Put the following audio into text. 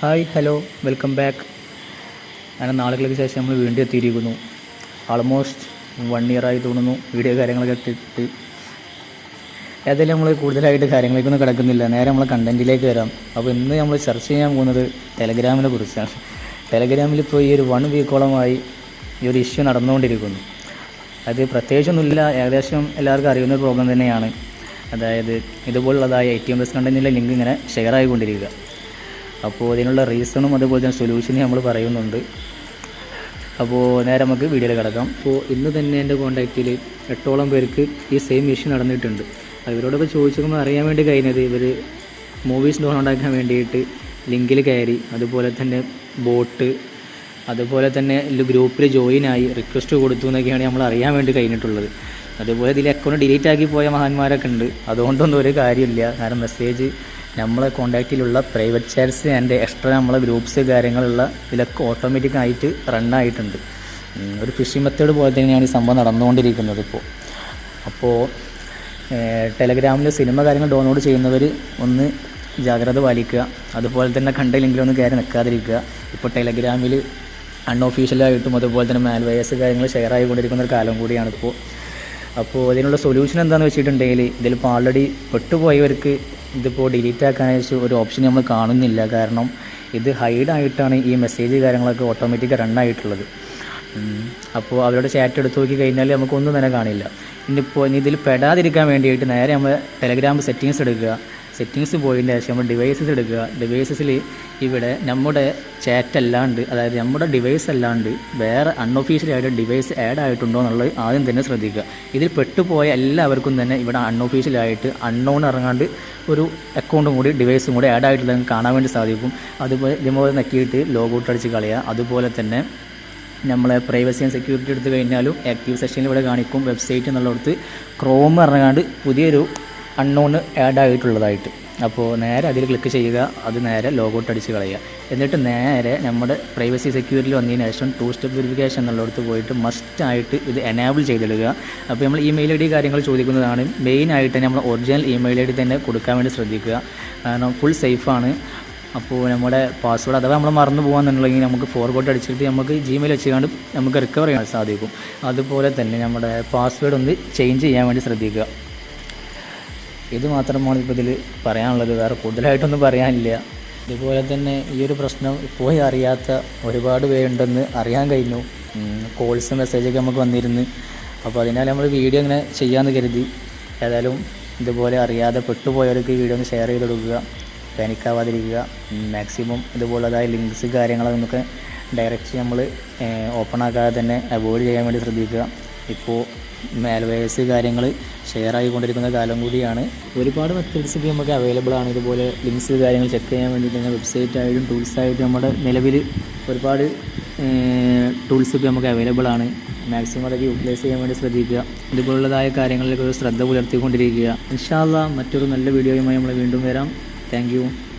Hi hello welcome back. അങ്ങനെ നാളുകൾക്ക് ശേഷം നമ്മൾ വീണ്ടും എത്തിയിരിക്കുന്നു. ആൾമോസ്റ്റ് 1 ഇയർ ആയി തോന്നുന്നു വീഡിയോ കാര്യങ്ങളൊക്കെ ഇട്ടിട്ട്. ഏതായാലും നമ്മൾ കൂടുതലായിട്ട് കാര്യങ്ങളിലേക്കൊന്നും കിടക്കുന്നില്ല, നേരെ നമ്മളെ കണ്ടൻറ്റിലേക്ക് വരാം. അപ്പോൾ ഇന്ന് നമ്മൾ ചർച്ച ചെയ്യാൻ പോകുന്നത് ടെലഗ്രാമിനെ കുറിച്ചാണ്. ടെലഗ്രാമിൽ ഇപ്പോൾ ഈ ഒരു 1 വീക്കോളമായി ഈ ഒരു ഇഷ്യൂ നടന്നുകൊണ്ടിരിക്കുന്നു. അത് പ്രത്യേകിച്ചൊന്നുമില്ല, ഏകദേശം എല്ലാവർക്കും അറിയുന്ന ഒരു പ്രോബ്ലം തന്നെയാണ്. അതായത് ഇതുപോലുള്ളതായ ATM കണ്ടൻറ്റിലെ ലിങ്ക് ഇങ്ങനെ ഷെയർ ആയിക്കൊണ്ടിരിക്കുക. അപ്പോൾ അതിനുള്ള റീസണും അതുപോലെ തന്നെ സൊല്യൂഷനും നമ്മൾ പറയുന്നുണ്ട്. അപ്പോൾ നേരെ നമുക്ക് വീഡിയോയിൽ കിടക്കാം. അപ്പോൾ ഇന്ന് തന്നെ എൻ്റെ കോൺടാക്റ്റിൽ 8ഓളം പേർക്ക് ഈ സെയിം ഇഷ്യൂ നടന്നിട്ടുണ്ട്. ഇവരോടൊക്കെ ചോദിച്ചപ്പോൾ അറിയാൻ വേണ്ടി കഴിഞ്ഞത് ഇവർ മൂവീസ് ഡൗൺലോഡ് ആക്കാൻ വേണ്ടിയിട്ട് ലിങ്കിൽ കയറി, അതുപോലെ തന്നെ ബോട്ട്, അതുപോലെ തന്നെ ഗ്രൂപ്പിൽ ജോയിനായി റിക്വസ്റ്റ് കൊടുത്തു എന്നൊക്കെയാണ് നമ്മൾ അറിയാൻ വേണ്ടി കഴിഞ്ഞിട്ടുള്ളത്. അതുപോലെ ഇതിൽ അക്കൗണ്ട് ഡിലീറ്റ് ആക്കി പോയ മഹാന്മാരൊക്കെ ഉണ്ട്. അതുകൊണ്ടൊന്നും ഒരു കാര്യമില്ല. കാരണം മെസ്സേജ് നമ്മളെ കോൺടാക്റ്റിലുള്ള പ്രൈവറ്റ് ചാറ്റ്സ് ആൻഡ് എക്സ്ട്രാ നമ്മളെ ഗ്രൂപ്പ്സ് കാര്യങ്ങളുള്ള ഇതിലൊക്കെ ഓട്ടോമാറ്റിക്കായിട്ട് റണ്ണായിട്ടുണ്ട്. ഒരു ഫിഷിംഗ് മെത്തേഡ് പോലെ തന്നെയാണ് ഈ സംഭവം നടന്നുകൊണ്ടിരിക്കുന്നത് ഇപ്പോൾ. അപ്പോൾ ടെലഗ്രാമിൽ സിനിമ കാര്യങ്ങൾ ഡൗൺലോഡ് ചെയ്യുന്നവർ ഒന്ന് ജാഗ്രത പാലിക്കുക. അതുപോലെ തന്നെ കണ്ട ലിങ്കിലൊന്നും കയറി നിൽക്കാതിരിക്കുക. ഇപ്പോൾ ടെലഗ്രാമിൽ അൺഒഫീഷ്യലായിട്ടും അതുപോലെ തന്നെ മാൽവെയർസ് കാര്യങ്ങൾ ഷെയർ ആയിക്കൊണ്ടിരിക്കുന്ന ഒരു കാലം കൂടിയാണിപ്പോൾ. അപ്പോൾ അതിനുള്ള സൊല്യൂഷൻ എന്താണെന്ന് വെച്ചിട്ടുണ്ടെങ്കിൽ, ഇതിലിപ്പോൾ ആൾറെഡി പെട്ടുപോയവർക്ക് ഇതിപ്പോൾ ഡിലീറ്റ് ആക്കാനായിട്ട് ഒരു ഓപ്ഷൻ നമ്മൾ കാണുന്നില്ല. കാരണം ഇത് ഹൈഡായിട്ടാണ് ഈ മെസ്സേജ് കാര്യങ്ങളൊക്കെ ഓട്ടോമാറ്റിക്കായി റണ്ണായിട്ടുള്ളത്. അപ്പോൾ അവരുടെ ചാറ്റ് എടുത്ത് നോക്കി കഴിഞ്ഞാൽ നമുക്കൊന്നും തന്നെ കാണില്ല. ഇനി ഇതിൽ പെടാതിരിക്കാൻ വേണ്ടിയിട്ട് നേരെ നമ്മൾ ടെലഗ്രാം സെറ്റിങ്സ് എടുക്കുക. സെറ്റിങ്സ് പോയതിൻ്റെ ശേഷം നമ്മൾ ഡിവൈസസ് എടുക്കുക. ഡിവൈസസിൽ ഇവിടെ നമ്മുടെ ചാറ്റ് അല്ലാണ്ട്, അതായത് നമ്മുടെ ഡിവൈസ് അല്ലാണ്ട് വേറെ അൺഒഫീഷ്യലായിട്ട് ഡിവൈസ് ആഡ് ആയിട്ടുണ്ടോ എന്നുള്ളത് ആദ്യം തന്നെ ശ്രദ്ധിക്കുക. ഇതിൽ പെട്ടുപോയ എല്ലാവർക്കും തന്നെ ഇവിടെ അൺഒഫീഷ്യലായിട്ട് അൺനോൺ ഇറങ്ങാണ്ട് ഒരു അക്കൗണ്ടും കൂടി ഡിവൈസും കൂടി ആഡ് ആയിട്ടുള്ളത് കാണാൻ വേണ്ടി സാധിക്കും. അതുപോലെ ഇതുപോലെ നക്കിയിട്ട് ലോഗൗട്ട് അടിച്ച് കളയുക. അതുപോലെ തന്നെ നമ്മളെ പ്രൈവസി ആൻഡ് സെക്യൂരിറ്റി എടുത്ത് കഴിഞ്ഞാലും ആക്റ്റീവ് സെക്ഷനിൽ ഇവിടെ കാണിക്കും വെബ്സൈറ്റ് എന്നുള്ളിടത്ത് ക്രോം ഇറങ്ങാണ്ട് പുതിയൊരു അൺനോൺ ആഡ് ആയിട്ടുള്ളതായിട്ട്. അപ്പോൾ നേരെ അതിൽ ക്ലിക്ക് ചെയ്യുക, അത് നേരെ ലോഗൗട്ട് അടിച്ച് കളയുക. എന്നിട്ട് നേരെ നമ്മുടെ പ്രൈവസി സെക്യൂരിറ്റിയിൽ വന്നതിന് ശേഷം 2 സ്റ്റെപ്പ് വെരിഫിക്കേഷൻ എന്നുള്ളിടത്ത് പോയിട്ട് മസ്റ്റായിട്ട് ഇത് എനേബിൾ ചെയ്തിടുക. അപ്പോൾ നമ്മൾ ഇമെയിൽ ID കാര്യങ്ങൾ ചോദിക്കുന്നതാണ്. മെയിനായിട്ട് നമ്മൾ ഒറിജിനൽ ഇമെയിൽ ID തന്നെ കൊടുക്കാൻ വേണ്ടി ശ്രദ്ധിക്കുക. കാരണം ഫുൾ സേഫാണ്. അപ്പോൾ നമ്മുടെ പാസ്വേഡ് അഥവാ നമ്മൾ മറന്നു പോകാമെന്നുണ്ടെങ്കിൽ നമുക്ക് ഫോർഗോട്ട് അടിച്ചിട്ട് നമുക്ക് Gmail വെച്ചുകൊണ്ട് നമുക്ക് റിക്കവർ ചെയ്യാൻ സാധിക്കും. അതുപോലെ തന്നെ നമ്മുടെ പാസ്വേഡ് ഒന്ന് ചേഞ്ച് ചെയ്യാൻ വേണ്ടി ശ്രദ്ധിക്കുക. ഇത് മാത്രമാണ് ഇപ്പോൾ ഇതിൽ പറയാനുള്ളത്, വേറെ കൂടുതലായിട്ടൊന്നും പറയാനില്ല. ഇതുപോലെ തന്നെ ഈ ഒരു പ്രശ്നം ഇപ്പോൾ അറിയാത്ത ഒരുപാട് പേരുണ്ടെന്ന് അറിയാൻ കഴിഞ്ഞു. കോൾസ് മെസ്സേജൊക്കെ നമുക്ക് വന്നിരുന്നു. അപ്പോൾ അതിനാൽ നമ്മൾ വീഡിയോ ഇങ്ങനെ ചെയ്യാമെന്ന് കരുതി. ഏതായാലും ഇതുപോലെ അറിയാതെ പെട്ടുപോയവർക്ക് വീഡിയോ ഒന്ന് ഷെയർ ചെയ്ത് കൊടുക്കുക, പാനിക്കാവാതിരിക്കുക. മാക്സിമം ഇതുപോലതായ ലിങ്ക്സ് കാര്യങ്ങളൊക്കെ ഡയറക്റ്റ് നമ്മൾ ഓപ്പൺ ആക്കാതെ തന്നെ അവോയ്ഡ് ചെയ്യാൻ വേണ്ടി ശ്രദ്ധിക്കുക. ഇപ്പോൾ മാൽവെയർസ് കാര്യങ്ങൾ ഷെയർ ആയിക്കൊണ്ടിരിക്കുന്ന കാലം കൂടിയാണ്. ഒരുപാട് മെത്തേഡ്സ് ഇപ്പോൾ നമുക്ക് അവൈലബിൾ ആണ്. ഇതുപോലെ ലിങ്ക്സ് കാര്യങ്ങൾ ചെക്ക് ചെയ്യാൻ വേണ്ടിയിട്ട് തന്നെ വെബ്സൈറ്റായിട്ടും ടൂൾസായിട്ടും നമ്മുടെ നിലവിൽ ഒരുപാട് ടൂൾസ് ഇപ്പോൾ നമുക്ക് അവൈലബിൾ ആണ്. മാക്സിമം അതൊക്കെ യൂട്ടിലൈസ് ചെയ്യാൻ വേണ്ടി ശ്രദ്ധിക്കുക. ഇതുപോലുള്ളതായ കാര്യങ്ങളിലൊക്കെ ഒരു ശ്രദ്ധ പുലർത്തിക്കൊണ്ടിരിക്കുക. ഇൻഷാ അല്ലാഹ് മറ്റൊരു നല്ല വീഡിയോയുമായി നമ്മൾ വീണ്ടും വരാം. Thank you.